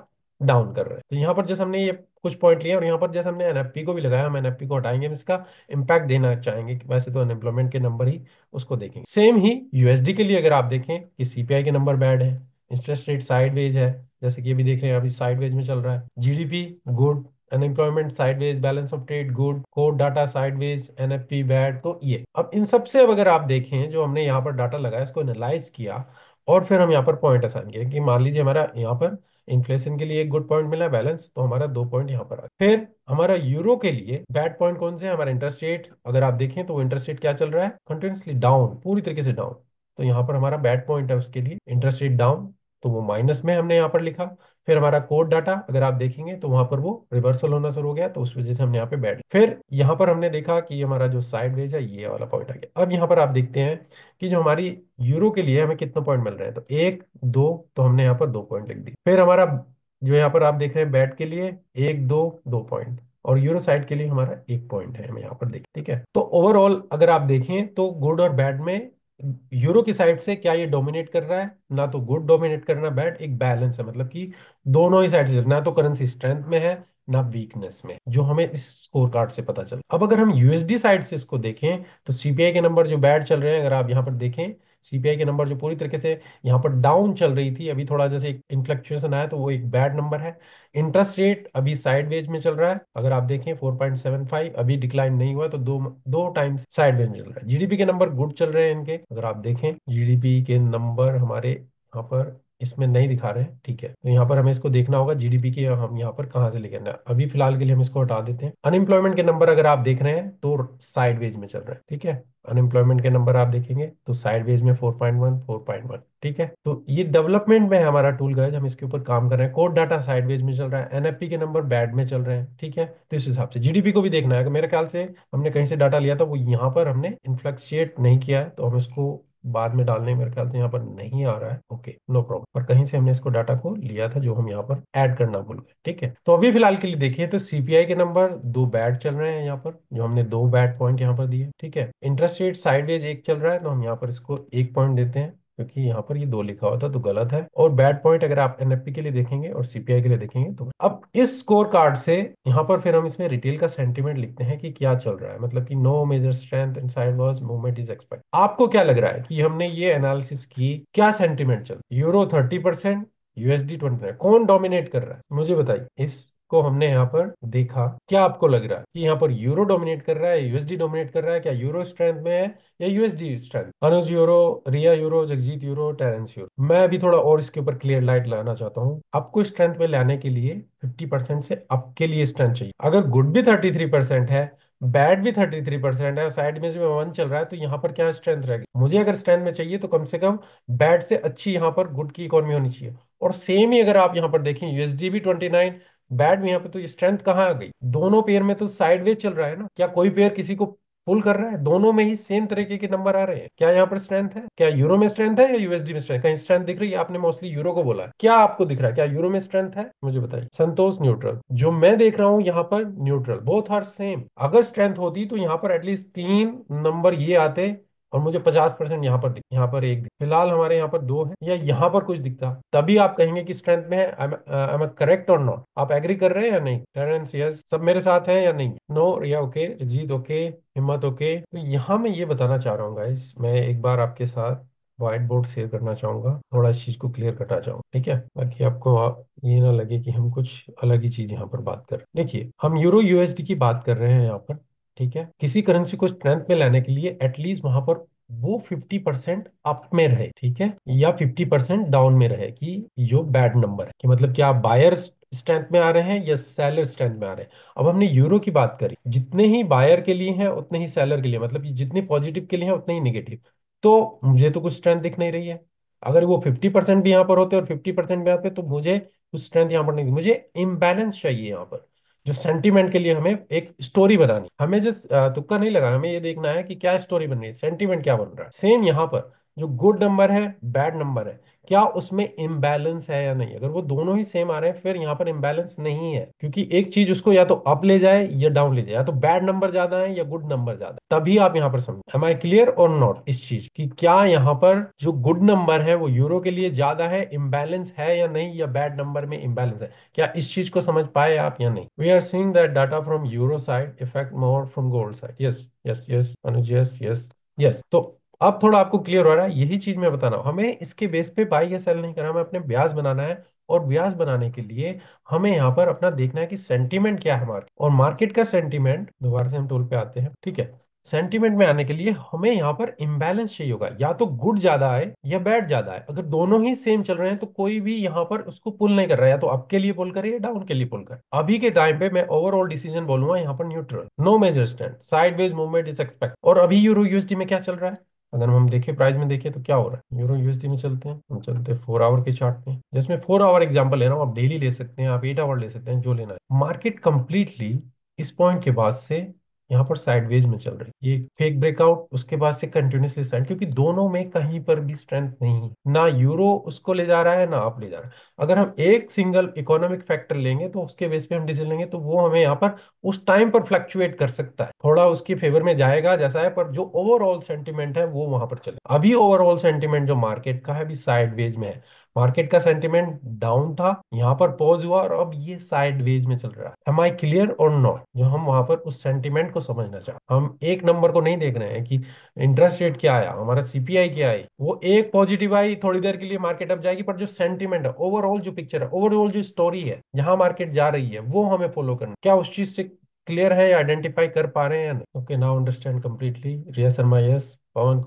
डाउन कर रहे हैं। तो यहाँ पर जैसे हमने ये कुछ पॉइंट लिए, और यहाँ पर जैसे हमने एनएफपी को भी लगाया, हम एनएफपी को हटाएंगे, हम इसका इम्पैक्ट देना चाहेंगे कि वैसे तो अनएम्प्लॉयमेंट के नंबर ही उसको देखेंगे। सेम ही यूएसडी के लिए अगर आप देखें कि सीपीआई के नंबर बैड है, इंटरेस्ट रेट साइडवेज है, जैसे कि अभी देख रहे हैं अभी साइडवेज में चल रहा है, GDP good, unemployment sideways, balance of trade good, code data sideways, NFP bad. तो ये अब इन सब से अब अगर आप देखें जो हमने यहाँ पर डाटा लगाया इसको एनालाइज किया, और फिर हम यहाँ पर पॉइंट असाइन किया कि मान लीजिए हमारा यहाँ पर इन्फ्लेशन के लिए एक गुड पॉइंट मिला बैलेंस, तो हमारा 2 पॉइंट यहाँ पर आ गया। फिर हमारा यूरो के लिए बैड पॉइंट कौन से है, हमारा इंटरेस्ट रेट। अगर आप देखें तो वो इंटरेस्ट रेट क्या चल रहा है, कंटिन्यूसली डाउन, पूरी तरीके से डाउन। तो यहाँ पर हमारा बैड पॉइंट है उसके लिए इंटरेस्ट रेट डाउन, तो वो माइनस में हमने यहाँ पर लिखा। फिर हमारा कोड डाटा अगर आप देखेंगे तो वहां पर वो रिवर्सल होना शुरू हो गया, तो उस वजह से हमने यहाँ पे बैड। फिर यहाँ पर हमने देखा कि हमारा जो साइड वेज है ये वाला पॉइंट आ गया। अब यहाँ पर आप देखते हैं कि जो हमारी यूरो के लिए हमें कितना पॉइंट मिल रहे हैं, तो एक दो, तो हमने यहाँ पर 2 पॉइंट लिख दी। फिर हमारा जो यहाँ पर आप देख रहे हैं बैट के लिए एक दो, 2 पॉइंट, और यूरो साइड के लिए हमारा 1 पॉइंट है, हमें यहाँ पर देखें। ठीक है, तो ओवरऑल अगर आप देखें तो गुड और बैड में यूरो की साइड से क्या ये डोमिनेट कर रहा है? ना तो गुड डोमिनेट कर रहा है बैड, एक बैलेंस है, मतलब कि दोनों ही साइड से ना तो करेंसी स्ट्रेंथ में है ना वीकनेस में, जो हमें इस स्कोर कार्ड से पता चला। अब अगर हम यूएसडी साइड से इसको देखें तो सीपीआई के नंबर जो बैड चल रहे हैं, अगर आप यहाँ पर देखें सीपीआई के नंबर जो पूरी तरीके से यहाँ पर डाउन चल रही थी, अभी थोड़ा जैसे एक इन्फ्लेक्चुएशन आया तो वो एक बैड नंबर है। इंटरेस्ट रेट अभी साइडवेज में चल रहा है, अगर आप देखें 4.75, अभी डिक्लाइन नहीं हुआ, तो दो दो टाइम्स साइडवेज में चल रहा है। जीडीपी के नंबर गुड चल रहे हैं इनके, अगर आप देखें जीडीपी के नंबर हमारे यहाँ पर इसमें नहीं दिखा रहे हैं, ठीक है, तो यहाँ पर हमें इसको देखना होगा जीडीपी के हम यहाँ पर कहाँ से लेके आना है। अभी फिलहाल के लिए हम इसको हटा देते हैं। अनएम्प्लॉयमेंट के नंबर अगर आप देख रहे हैं तो साइडवेज में चल रहे हैं, ठीक है। अनएम्प्लॉयमेंट के नंबर आप देखेंगे तो साइडवेज में 4.1 4.1, ठीक है। तो ये डेवलपमेंट में है हमारा टूल गाइज, हम इसके ऊपर काम कर रहे हैं। कोड डाटा साइडवेज में चल रहा है, एनएफपी के नंबर बैड में चल रहे हैं, ठीक है। तो इस हिसाब से जीडीपी को भी देखना है, अगर मेरे ख्याल से हमने कहीं से डाटा लिया था वो यहाँ पर हमने इन्फ्लेक्शिएट नहीं किया है, तो हम इसको बाद में डालने मेरे ख्याल से यहाँ पर नहीं आ रहा है, ओके नो प्रॉब्लम, पर कहीं से हमने इसको डाटा को लिया था जो हम यहाँ पर ऐड करना भूल गए, ठीक है। तो अभी फिलहाल के लिए देखिए तो सीपीआई के नंबर दो बैड चल रहे हैं यहाँ पर, जो हमने दो बैड पॉइंट यहाँ पर दिए, ठीक है। इंटरेस्ट रेट साइडवेज एक चल रहा है, तो हम यहाँ पर इसको एक पॉइंट देते हैं, क्योंकि यहाँ पर ये दो लिखा हुआ था तो गलत है। और बैड पॉइंट अगर आप एनएफपी के लिए देखेंगे और सीपीआई के लिए देखेंगे तो अब इस स्कोर कार्ड से यहाँ पर फिर हम इसमें रिटेल का सेंटीमेंट लिखते हैं कि क्या चल रहा है, मतलब कि no major strength in sideways movement is expect. आपको क्या लग रहा है कि हमने ये एनालिसिस की, क्या सेंटीमेंट चल, यूरो 30%, यूएसडी 29, कौन डोमिनेट कर रहा है मुझे बताइए। इसको हमने यहाँ पर देखा, क्या आपको लग रहा है कि यहाँ पर यूरो डोमिनेट कर रहा है, यूएसडी डोमिनेट कर रहा है? क्या यूरो स्ट्रेंथ में है या USD strength? Anuj euro, Riya euro, Jagjit euro, Terence euro. मैं अभी थोड़ा और इसके ऊपर क्लियर लाइट लाना चाहता हूँ। आपको स्ट्रेंथ में लाने के लिए 50% से अप के लिए स्ट्रेंथ चाहिए। अगर गुड भी 33% है, बैड भी 33% है, साइड में जो वन चल रहा है, तो यहाँ पर क्या स्ट्रेंथ रहेगी? मुझे अगर स्ट्रेंथ में चाहिए तो कम से कम बैड से अच्छी यहाँ पर गुड की इकोनॉमी होनी चाहिए। और सेम ही अगर आप यहाँ पर देखें यूएसडी भी 29, बैड में यहाँ पे, तो ये स्ट्रेंथ कहाँ आ गई? दोनों पेयर में तो साइडवेज चल रहा है ना, क्या कोई पेयर किसी को पुल कर रहा है? दोनों में ही सेम तरीके के नंबर आ रहे हैं। क्या यहाँ पर स्ट्रेंथ है? क्या यूरो में स्ट्रेंथ है या यूएसडी में स्ट्रेंथ? कहीं स्ट्रेंथ दिख रही है? आपने मोस्टली यूरो को बोला है, क्या आपको दिख रहा है? क्या यूरो में स्ट्रेंथ है मुझे बताइए। संतोष न्यूट्रल, जो मैं देख रहा हूँ यहाँ पर न्यूट्रल, बोथ आर सेम। अगर स्ट्रेंथ होती तो यहाँ पर एटलीस्ट तीन नंबर ये आते और मुझे 50% यहाँ पर यहाँ पर एक फिलहाल हमारे यहाँ पर दो है, या यहाँ पर कुछ दिखता, तभी आप कहेंगे कि स्ट्रेंथ में है। आई एम करेक्ट और नॉट? आप एग्री कर रहे हैं या नहीं? टेरेंस यस, सब मेरे साथ हैं या नहीं? नो, रिया ओके, जगजीत ओके, हिम्मत ओके। तो यहाँ मैं ये बताना चाह रहा हूँ गाइस, मैं एक बार आपके साथ व्हाइट बोर्ड शेयर करना चाहूंगा, थोड़ा इस चीज को क्लियर करना चाहूंगा, ठीक है, ताकि आपको ये ना लगे कि हम कुछ अलग ही चीज यहाँ पर बात कर रहे हैं। देखिए हम यूरो यूएसडी की बात कर रहे हैं यहाँ पर, ठीक है। किसी करेंसी को स्ट्रेंथ में लाने के लिए एटलीस्ट वहां पर वो 50% अप में रहे, ठीक है, या 50% डाउन में रहे, कि जो बैड नंबर है, कि मतलब कि आप बायर स्ट्रेंथ में आ रहे हैं या सेलर स्ट्रेंथ में आ रहे हैं। अब हमने यूरो की बात करी, जितने ही बायर के लिए हैं उतने ही सेलर के लिए, मतलब कि जितने पॉजिटिव के लिए हैं उतने ही निगेटिव, तो मुझे तो कुछ स्ट्रेंथ दिख नहीं रही है। अगर वो 50% भी यहाँ पर होते और 50% भी यहाँ पे, तो मुझे कुछ स्ट्रेंथ यहाँ पर नहीं, मुझे इम्बैलेंस चाहिए यहाँ पर। जो सेंटीमेंट के लिए हमें एक स्टोरी बनानी, हमें जिस तुक्का नहीं लगाना, हमें ये देखना है कि क्या स्टोरी बन रही है, सेंटीमेंट क्या बन रहा है। सेम यहाँ पर जो गुड नंबर है बैड नंबर है, क्या उसमें इम्बैलेंस है या नहीं? अगर वो दोनों ही सेम आ रहे हैं फिर यहाँ पर इम्बैलेंस नहीं है, क्योंकि एक चीज उसको या तो अप ले जाए या डाउन ले जाए, या तो बैड नंबर ज्यादा है या गुड नंबर ज्यादा है, तभी आप यहाँ पर समझ। एम आई क्लियर और नॉट इस चीज कि क्या यहाँ पर जो गुड नंबर है वो यूरो के लिए ज्यादा है, इम्बैलेंस है या नहीं, या बैड नंबर में इम्बैलेंस है? क्या इस चीज को समझ पाए आप या नहीं? We are seeing that data from euro side effect more from gold side. Yes yes yes Anuj, yes yes yes. तो अब थोड़ा आपको क्लियर हो रहा है, यही चीज मैं बता रहा हूँ। हमें इसके बेस पे बाई या सेल नहीं करना, हमें अपने ब्याज बनाना है। और ब्याज बनाने के लिए हमें यहाँ पर अपना देखना है कि सेंटीमेंट क्या है मार्केट, और मार्केट का सेंटीमेंट, दोबारा से हम टूल पे आते हैं, ठीक है। सेंटीमेंट में आने के लिए हमें यहाँ पर इम्बैलेंस चाहिए होगा, या तो गुड ज्यादा है या बैड ज्यादा है। अगर दोनों ही सेम चल रहे हैं तो कोई भी यहाँ पर उसको पुल नहीं कर रहा है, या तो अप के लिए पुल करे या डाउन के लिए पुल कर। अभी के टाइम पे मैं ओवरऑल डिसीजन बोलूंगा यहाँ पर neutral, no major stand, sideways movement is expect. और अभी यूरो यूएसडी में क्या चल रहा है? अगर हम देखें प्राइस में देखें तो क्या हो रहा है, यूरो यूएसडी में चलते हैं, हम चलते हैं 4 आवर के चार्ट में, जिसमें 4 आवर एग्जांपल ले रहा हूँ, आप डेली ले सकते हैं, आप 8 आवर ले सकते हैं, जो लेना है। मार्केट कंप्लीटली इस पॉइंट के बाद से यहाँ पर साइडवेज में चल रही है, ये फेक ब्रेकआउट, उसके बाद से कंटिन्यूसली साइड, क्योंकि दोनों में कहीं पर भी स्ट्रेंथ नहीं है, ना यूरो उसको ले जा रहा है ना आप ले जा रहे हैं। अगर हम एक सिंगल इकोनॉमिक फैक्टर लेंगे तो उसके बेस पे हम डिसीजन लेंगे, तो वो हमें यहाँ पर उस टाइम पर फ्लक्चुएट कर सकता है, थोड़ा उसके फेवर में जाएगा जैसा है, पर जो ओवरऑल सेंटिमेंट है वो वहां पर चले। अभी ओवरऑल सेंटिमेंट जो मार्केट का है अभी साइडवेज में है, मार्केट का सेंटिमेंट डाउन था, यहाँ पर पॉज हुआ और अब ये साइडवेज में चल रहा है। एम आई क्लियर और नॉट? जो हम वहां पर उस सेंटिमेंट को समझना चाहते, हम एक नंबर को नहीं देख रहे हैं कि इंटरेस्ट रेट क्या आया, हमारा सीपीआई क्या आई, वो एक पॉजिटिव आई थोड़ी देर के लिए मार्केट अप जाएगी, पर जो सेंटिमेंट है, ओवरऑल जो पिक्चर है, ओवरऑल जो स्टोरी है, जहां मार्केट जा रही है, वो हमें फॉलो करना। क्या उस चीज से क्लियर है या आइडेंटिफाई कर पा रहे हैं या नहीं? Okay, now understand completely. Riya Sharma yes, Pawan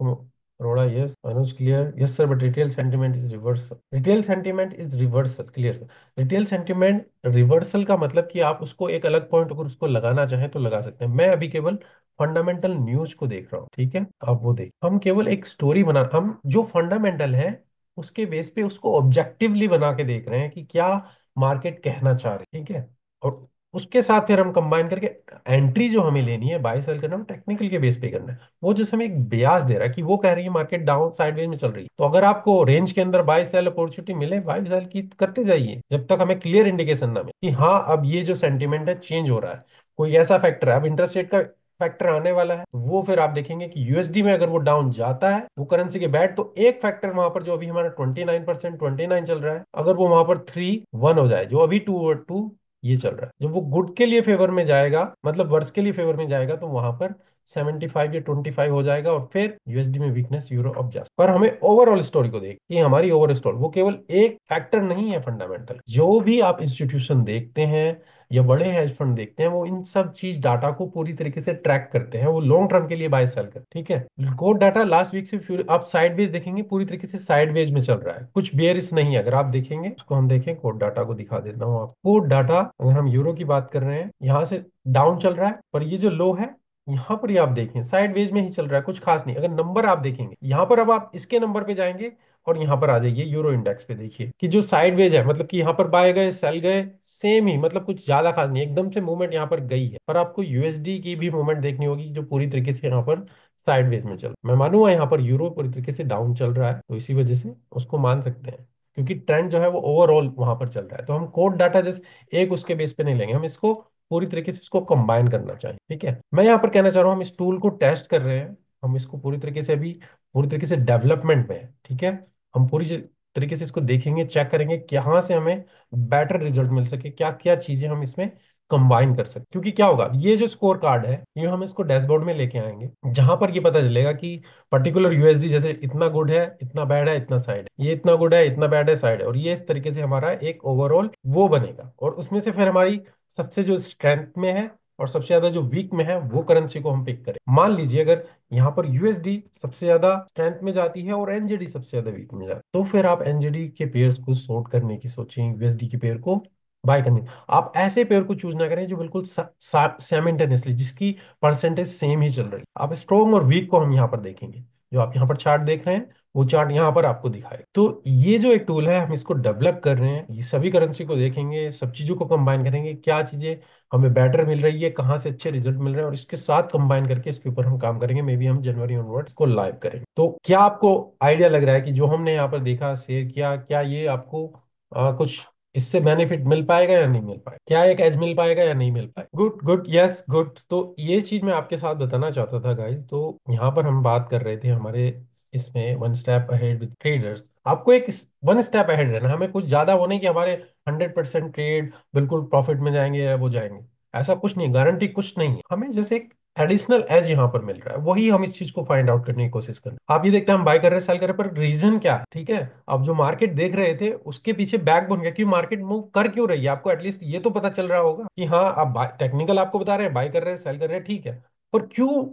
Arora yes, Anuj clear yes sir, but retail sentiment is reversal, retail sentiment is reversal, clear sir. Retail sentiment reversal का मतलब कि आप उसको एक अलग पॉइंट अगर उसको लगाना चाहें तो लगा सकते हैं। मैं अभी केवल फंडामेंटल न्यूज को देख रहा हूँ, ठीक है, आप वो देख, हम केवल एक स्टोरी बना, हम जो फंडामेंटल है उसके बेस पे उसको ऑब्जेक्टिवली बना के देख रहे हैं कि क्या मार्केट कहना चाह रही है, ठीक है। और उसके साथ फिर हम कंबाइन करके एंट्री जो हमें लेनी है, बाय सेल करना है, टेक्निकल के बेस पे करना है। वो जैसे हमें एक ब्याज दे रहा है कि वो कह रही है मार्केट डाउन साइडवेज में चल रही है, तो अगर आपको रेंज के अंदर बाय सेल अपॉर्चुनिटी मिले, बाय सेल की करते जाइए जब तक हमें क्लियर इंडिकेशन ना मिले कि हाँ अब ये जो सेंटीमेंट है चेंज हो रहा है, कोई ऐसा फैक्टर है, अब इंटरेस्ट रेट का फैक्टर आने वाला है, तो वो फिर आप देखेंगे कि यूएसडी में अगर वो डाउन जाता है, वो करेंसी के बैठ, तो एक फैक्टर वहां पर जो अभी हमारा 29%, 29 चल रहा है, अगर वो वहां पर 3-1 हो जाए, जो अभी 2-2 ये चल रहा है, जब वो गुड के लिए फेवर में जाएगा, मतलब वर्स के लिए फेवर में जाएगा, तो वहां पर 75 या 25 हो जाएगा, और फिर यूएसडी में वीकनेस, यूरो अप जा। पर हमें ओवरऑल स्टोरी को देख कि हमारी ओवरऑल स्टोरी वो केवल एक फैक्टर नहीं है फंडामेंटल। जो भी आप इंस्टीट्यूशन देखते हैं या बड़े हेज फंड देखते हैं, वो इन सब चीज डाटा को पूरी तरीके से ट्रैक करते हैं, वो लॉन्ग टर्म के लिए बाय सेल करते हैं, ठीक है। कोड डाटा लास्ट वीक से फिर आप साइडवेज देखेंगे, पूरी तरीके से साइडवेज में चल रहा है, कुछ बेयरिश नहीं है। अगर आप देखेंगे उसको, हम देखें कोड डाटा को, दिखा देता हूँ आपको। कोड डाटा अगर हम यूरो की बात कर रहे हैं, यहाँ से डाउन चल रहा है, पर ये जो लो है यहाँ पर ही आप देखें साइडवेज में ही चल रहा है, कुछ खास नहीं। अगर नंबर आप देखेंगे यहाँ पर, अब आप इसके नंबर पे जाएंगे और यहाँ पर आ जाइए यूरो इंडेक्स पे, देखिए कि जो साइडवेज है, मतलब कि यहाँ पर बाय गए सेल गए, सेम ही, मतलब कुछ ज्यादा खास नहीं, एकदम से मूवमेंट यहाँ पर गई है। पर आपको यूएसडी की भी मूवमेंट देखनी होगी जो पूरी तरीके से यहाँ पर साइडवेज में चल, मैं मानूंगा यहाँ पर यूरो पूरी तरीके से डाउन चल रहा है, तो इसी वजह से उसको मान सकते हैं, क्योंकि ट्रेंड जो है वो ओवरऑल वहां पर चल रहा है। तो हम कोड डाटा जैसे एक उसके बेस पे नहीं लेंगे, हम इसको पूरी तरीके से इसको कंबाइन करना चाहिए, ठीक है। मैं यहाँ पर कहना चाह रहा हूँ हम इस टूल को टेस्ट कर रहे हैं, हम इसको पूरी तरीके से अभी पूरी तरीके से डेवलपमेंट में है, ठीक है। हम पूरी तरीके से इसको देखेंगे, चेक करेंगे कहाँ से हमें बेटर रिजल्ट मिल सके, क्या क्या चीजें हम इसमें कंबाइन कर सकते, क्योंकि क्या होगा, ये जो स्कोर कार्ड है ये हम इसको डैशबोर्ड में लेके आएंगे, जहां पर ये पता चलेगा कि पर्टिकुलर यूएसडी जैसे इतना गुड है, इतना बैड है, इतना साइड है, ये इतना गुड है, इतना बैड है, साइड है, और ये इस तरीके से हमारा एक ओवरऑल वो बनेगा, और उसमें से फिर हमारी सबसे जो स्ट्रेंथ में है और सबसे ज्यादा जो वीक में है वो करेंसी को हम पिक करें। मान लीजिए अगर यहाँ पर यूएसडी सबसे ज्यादा स्ट्रेंथ में जाती है और एनजेडी सबसे ज्यादा वीक में जाती है, तो फिर आप एनजेडी के पेयर्स को शॉर्ट करने की सोचें, यूएसडी के पेयर को बाय करने। आप ऐसे पेयर को चूज ना करें जो बिल्कुल साइमल्टेनियसली जिसकी परसेंटेज सेम ही चल रही है। आप स्ट्रॉन्ग और वीक को हम यहाँ पर देखेंगे, जो आप यहाँ पर चार्ट देख रहे हैं वो चार्ट यहाँ पर आपको दिखाएगा। तो ये जो एक टूल है हम इसको डेवलप कर रहे हैं, ये सभी करेंसी को देखेंगे, सब चीजों को कंबाइन करेंगे, क्या चीजें हमें बेटर मिल रही है, कहाँ से अच्छे रिजल्ट मिल रहे हैं, और इसके साथ कंबाइन करके इसके ऊपर हम काम करेंगे। मे बी हम जनवरी ऑनवर्ड्स को लाइव करेंगे। तो क्या आपको आइडिया लग रहा है कि जो हमने यहाँ पर देखा, शेयर किया, क्या ये आपको कुछ इससे बेनिफिट मिल पाएगा या नहीं मिल पाएगा, क्या एक एज मिल पाएगा या नहीं मिल पाएगा? Good good, yes good. तो ये चीज मैं आपके साथ बताना चाहता था गाइस। तो यहाँ पर हम बात कर रहे थे हमारे इसमें one step ahead with traders. आपको एक वन स्टेप अहेड रहना, हमें कुछ ज्यादा वो नहीं कि हमारे 100% ट्रेड बिल्कुल प्रॉफिट में जाएंगे या वो जाएंगे, ऐसा कुछ नहीं, गारंटी कुछ नहीं है। हमें जैसे एक एडिशनल एज यहाँ पर मिल रहा है, वही हम इस चीज को फाइंड आउट करने की कोशिश कर रहे हैं। आप ये देखते हैं हम बाय कर रहे हैं, सेल कर रहे हैं, पर रीजन क्या है, ठीक है। अब जो मार्केट देख रहे थे उसके पीछे बैक बन गया कि मार्केट मूव कर क्यों रही है, आपको एटलीस्ट ये तो पता चल रहा होगा कि हाँ आप टेक्निकल आपको बता रहे हैं बाय कर रहे हैं, सेल कर रहे हैं, ठीक है, पर क्यों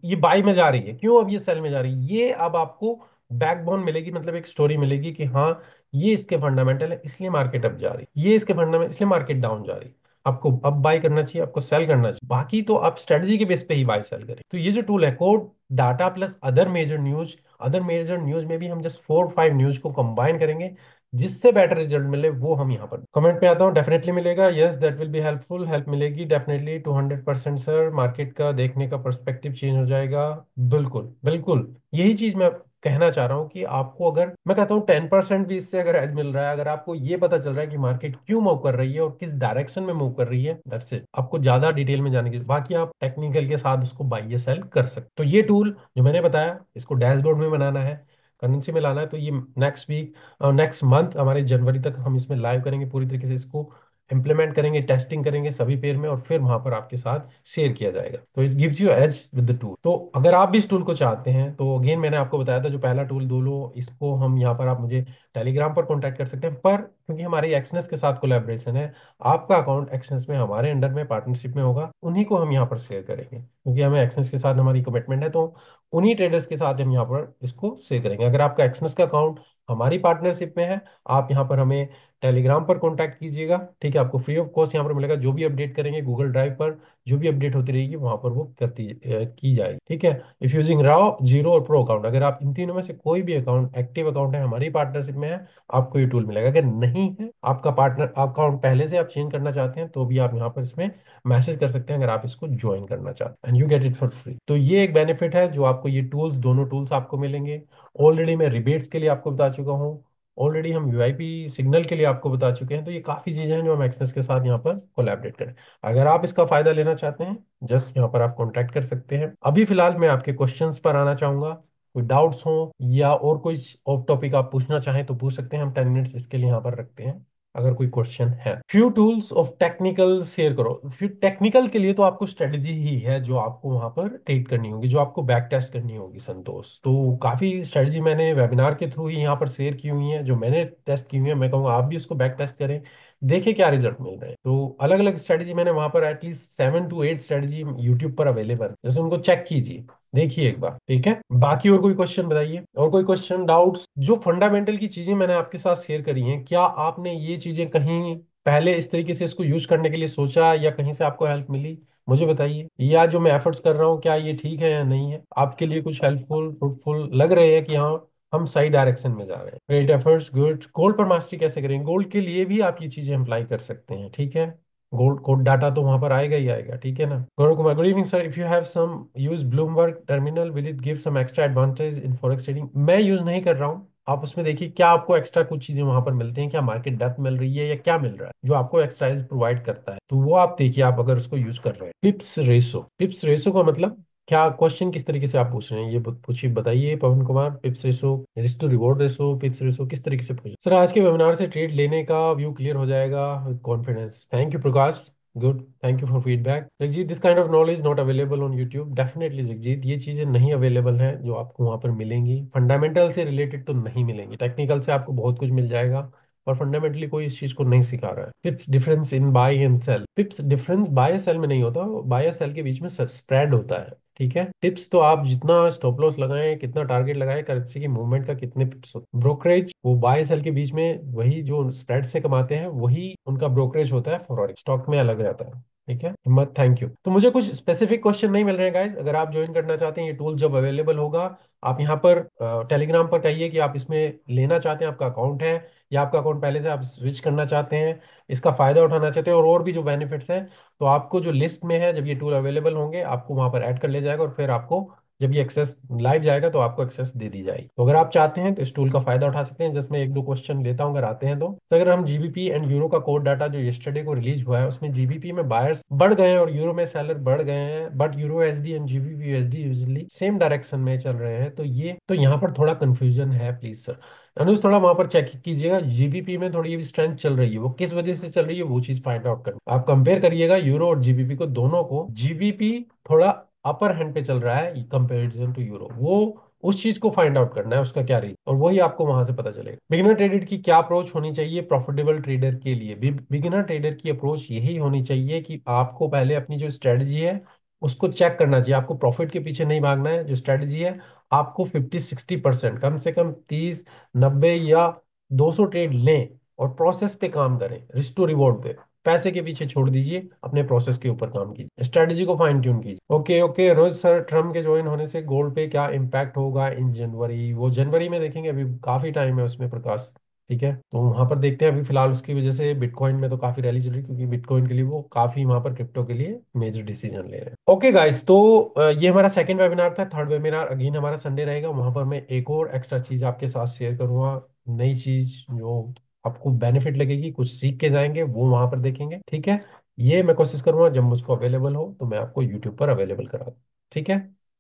ये बाय में जा रही है, क्यों अब ये सेल में जा रही है, ये अब आपको बैकबोन मिलेगी, मतलब एक स्टोरी मिलेगी कि हाँ ये इसके फंडामेंटल है इसलिए मार्केट अप जा रही है, ये इसके फंडामेंटल इसलिए मार्केट डाउन जा रही है। आपको अब बाय करना चाहिए, आपको सेल करना चाहिए, बाकी तो आप स्ट्रेटजी के बेस पे ही बाय सेल करें। तो ये जो टूल है code data plus other major news other major news में भी हम जस्ट 4-5 न्यूज को कंबाइन करेंगे, जिससे बेटर रिजल्ट मिले वो हम यहाँ पर कमेंट पे आता हूँ। डेफिनेटली मिलेगा, yes that will be helpful, help मिलेगी डेफिनेटली 200% सर। मार्केट का देखने का पर्सपेक्टिव चेंज हो जाएगा। बिल्कुल बिल्कुल, यही चीज मैं कहना चाह रहा हूँ कि आपको, अगर मैं कहता हूँ 10% भी इससे अगर एज मिल रहा है, अगर आपको ये पता चल रहा है कि मार्केट क्यों मूव कर रही है और किस डायरेक्शन में मूव कर रही है, दैट्स इट। आपको ज्यादा डिटेल में जाने की, बाकी आप टेक्निकल के साथ उसको बाय या सेल कर सकते। तो ये टूल जो मैंने बताया, इसको डैशबोर्ड में बनाना है, करेंसी में लाना है, तो ये नेक्स्ट वीक, नेक्स्ट मंथ, हमारे जनवरी तक हम इसमें लाइव करेंगे, पूरी तरीके से इसको इंप्लीमेंट करेंगे, टेस्टिंग करेंगे सभी पेयर में, और फिर वहां पर आपके साथ शेयर किया जाएगा। तो it gives you edge with the tool. तो अगर आप भी इस टूल को चाहते हैं, तो अगेन मैंने आपको बताया था, जो पहला टूल दो लो, इसको हम यहाँ पर, आप मुझे टेलीग्राम पर कॉन्टैक्ट कर सकते हैं, पर क्योंकि हमारी एक्सनेस के साथ कोलैबोरेशन है, आपका अकाउंट एक्सनेस में हमारे अंडर में पार्टनरशिप में होगा, उन्हीं को हम यहाँ पर शेयर करेंगे, क्योंकि हमें एक्सनेस के साथ हमारी कमिटमेंट है, तो उन्हीं ट्रेडर्स के साथ हम यहाँ पर इसको शेयर करेंगे। अगर आपका एक्सनेस का अकाउंट हमारी पार्टनरशिप में है, आप यहाँ पर हमें टेलीग्राम पर कॉन्टैक्ट कीजिएगा, ठीक है। आपको फ्री ऑफ कॉस्ट यहाँ पर मिलेगा, जो भी अपडेट करेंगे गूगल ड्राइव पर, जो भी अपडेट होती रहेगी वहां पर वो की जाएगी, ठीक है। इफ यूजिंग राव, जीरो और प्रो अकाउंट, अगर आप इन तीनों में से कोई भी अकाउंट एक्टिव अकाउंट है, हमारी पार्टनरशिप में है, आपको ये टूल मिलेगा। अगर नहीं है आपका पार्टनर अकाउंट, पहले से आप चेंज करना चाहते हैं, तो भी आप यहाँ पर इसमें मैसेज कर सकते हैं, अगर आप इसको ज्वाइन करना चाहते हैं, and you get it for free. तो ये एक बेनिफिट है जो आपको, ये टूल्स, दोनों टूल्स आपको मिलेंगे। ऑलरेडी मैं रिबेट्स के लिए आपको बता चुका हूँ, ऑलरेडी हम यूआईपी सिग्नल के लिए आपको बता चुके हैं। तो ये काफी चीजें हैं जो हम एक्सेस के साथ यहाँ पर कोलैबोरेट करें। अगर आप इसका फायदा लेना चाहते हैं, जस्ट यहाँ पर आप कांटेक्ट कर सकते हैं। अभी फिलहाल मैं आपके क्वेश्चंस पर आना चाहूंगा, कोई डाउट्स हो या और कोई ऑफ टॉपिक आप पूछना चाहें तो पूछ सकते हैं, हम 10 मिनट्स इसके लिए यहाँ पर रखते हैं, अगर कोई क्वेश्चन है। Few tools of technical share करो। फिर टेक्निकल के लिए तो आपको स्ट्रेटजी ही है जो आपको वहां पर ट्रेड करनी होगी, जो आपको बैक टेस्ट करनी होगी संतोष। तो काफी स्ट्रेटजी मैंने वेबिनार के थ्रू ही यहाँ पर शेयर की हुई है, जो मैंने टेस्ट की हुई है। मैं कहूँगा आप भी उसको बैक टेस्ट करें, देखें क्या रिजल्ट मिल रहे हैं। तो अलग अलग स्ट्रेटजी मैंने वहां पर एटलीस्ट 7 to 8 स्ट्रेटजी यूट्यूब पर अवेलेबल, जैसे उनको चेक कीजिए, देखिए एक बार, ठीक है। बाकी और कोई क्वेश्चन बताइए, और कोई क्वेश्चन, डाउट्स? जो फंडामेंटल की चीजें मैंने आपके साथ शेयर करी हैं, क्या आपने ये चीजें कहीं पहले इस तरीके से इसको यूज करने के लिए सोचा, या कहीं से आपको हेल्प मिली, मुझे बताइए। या जो मैं एफर्ट्स कर रहा हूँ, क्या ये ठीक है या नहीं है, आपके लिए कुछ हेल्पफुल फ्रूटफुल लग रहे हैं कि हाँ हम सही डायरेक्शन में जा रहे हैं। Great efforts, good. गोल्ड पर मास्टरी कैसे करेंगे? गोल्ड के लिए भी आप ये चीजें अप्लाई कर सकते हैं, ठीक है। गोल्ड कोड डाटा तो वहां पर आएगा ही आएगा, ठीक है ना। Gaurav Kumar, good evening sir, if you have some use Bloomberg terminal, will it give some extra advantage in forex trading? मैं यूज नहीं कर रहा हूँ, आप उसमें देखिए क्या आपको एक्स्ट्रा कुछ चीजें वहां पर मिलती हैं, क्या मार्केट डेप्थ मिल रही है, या क्या मिल रहा है जो आपको एक्स्ट्रा प्रोवाइड करता है, तो वो आप देखिए, आप अगर उसको यूज कर रहे हैं। पिप्स रेशो का मतलब क्या? क्वेश्चन किस तरीके से आप पूछ रहे हैं, ये पूछिए, बताइए Pawan Kumar. Pips ratio, risk to reward ratio, pips ratio किस तरीके से पूछे सर? आज के वेबिनार से ट्रेड लेने का व्यू क्लियर हो जाएगा with confidence. Thank you Prakash, good, thank you for feedback. Jagjit, this kind of knowledge not available on YouTube. Definitely Jagjit, ये चीजें नहीं अवेलेबल हैं जो आपको वहां पर मिलेंगी, फंडामेंटल से रिलेटेड तो नहीं मिलेंगी। टेक्निकल से आपको बहुत कुछ मिल जाएगा, और फंडामेंटली कोई इस चीज को नहीं सिखा रहा है। Pips difference in buy and sell, pips difference buy sell में नहीं होता, बाय और सेल के बीच में स्प्रेड होता है, ठीक है। टिप्स तो आप जितना स्टॉप लॉस लगाएं, कितना टारगेट लगाएं, करेंसी की मूवमेंट का कितने पिप्स होते हैं। ब्रोकरेज, वो बाय सेल के बीच में वही जो स्प्रेड से कमाते हैं, वही उनका ब्रोकरेज होता है, फॉरेक्स स्टॉक में अलग रहता है, ठीक है। हिम्मत, थैंक यू। तो मुझे कुछ स्पेसिफिक क्वेश्चन नहीं मिल रहे हैं गाइस। अगर आप ज्वाइन करना चाहते हैं, ये टूल जब अवेलेबल होगा, आप यहाँ पर टेलीग्राम पर कहिए कि आप इसमें लेना चाहते हैं, आपका अकाउंट है, या आपका अकाउंट पहले से आप स्विच करना चाहते हैं, इसका फायदा उठाना चाहते हैं, और भी जो बेनिफिट्स हैं, तो आपको जो लिस्ट में है, जब ये टूल अवेलेबल होंगे, आपको वहां पर ऐड कर लिया जाएगा, और फिर आपको जब ये एक्सेस लाइव जाएगा तो आपको एक्सेस दे दी जाएगी। तो अगर आप चाहते हैं तो इस टूल का फायदा उठा सकते हैं। जिसमें एक दो क्वेश्चन लेता हूं, अगर आते हैं तो अगर हम जीबीपी एंड यूरो का कोड डाटा जो यस्टरडे को रिलीज हुआ है, उसमें जीबीपी में बायर्स बढ़ गए हैं और यूरो में सेलर बढ़ गए हैं, but euro SD and GBP USD usually same direction में चल रहे हैं, तो ये तो यहाँ पर थोड़ा कंफ्यूजन है, प्लीज सर अनुज थोड़ा वहां पर चेक कीजिएगा। जीबीपी में थोड़ी स्ट्रेंथ चल रही है, वो किस वजह से चल रही है, वो चीज फाइंड आउट करना। आप कंपेयर करिएगा यूरो और जीबीपी को, दोनों को। जीबीपी थोड़ा अपर हैंड पे चल रहा है कंपेरिजन टू यूरो, वो उस चीज को फाइंड आउट करना है, उसका क्या रीजन, और वही आपको वहां से पता चलेगा। बिगिनर ट्रेडर की क्या अप्रोच होनी चाहिए प्रॉफिटेबल ट्रेडर के लिए? बिगिनर ट्रेडर की अप्रोच यही होनी चाहिए कि आपको पहले अपनी जो स्ट्रेटजी है उसको चेक करना चाहिए। आपको प्रॉफिट के पीछे नहीं भागना है, जो स्ट्रेटजी है आपको 50-60%, कम से कम 30-90 या 200 ट्रेड लें, और प्रोसेस पे काम करें, रिस्क टू रिवॉर्ड पे, पैसे के पीछे छोड़ दीजिए, अपने प्रोसेस के ऊपर काम कीजिए, स्ट्रेटेजी को फाइन ट्यून कीजिए। Okay okay Rohit sir, Trump के ज्वाइन होने से गोल्ड पे क्या इम्पैक्ट होगा इन जनवरी? वो जनवरी में देखेंगे, अभी काफी टाइम है उसमें प्रकाश। ठीक है, तो वहां पर देखते हैं। अभी फिलहाल उसकी वजह से बिटकॉइन में तो काफी रैली चल रही है, क्योंकि बिटकॉइन के लिए वो काफी वहां पर क्रिप्टो के लिए मेजर डिसीजन ले रहे हैं। ओके गाइस, तो ये हमारा सेकंड वेबिनार था। थर्ड वेबिनार अगेन हमारा संडे रहेगा, वहां पर मैं एक और एक्स्ट्रा चीज आपके साथ शेयर करूंगा। नई चीज जो आपको बेनिफिट लगेगी, कुछ सीख के जाएंगे, वो वहां पर देखेंगे। ठीक है, ये मैं कोशिश करूंगा जब मुझको अवेलेबल हो तो मैं आपको यूट्यूब पर अवेलेबल करा दूं। ठीक है,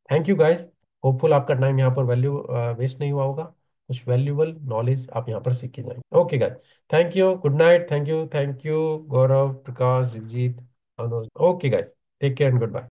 थैंक यू गाइस। होपफुल आपका टाइम यहाँ पर वैल्यू वेस्ट नहीं हुआ होगा, कुछ वैल्यूबल नॉलेज आप यहाँ पर सीख के जाएंगे। Okay guys, thank you, good night, thank you, thank you Gaurav, Prakash, Jagjit, Anuj. Okay guys, take care and good bye.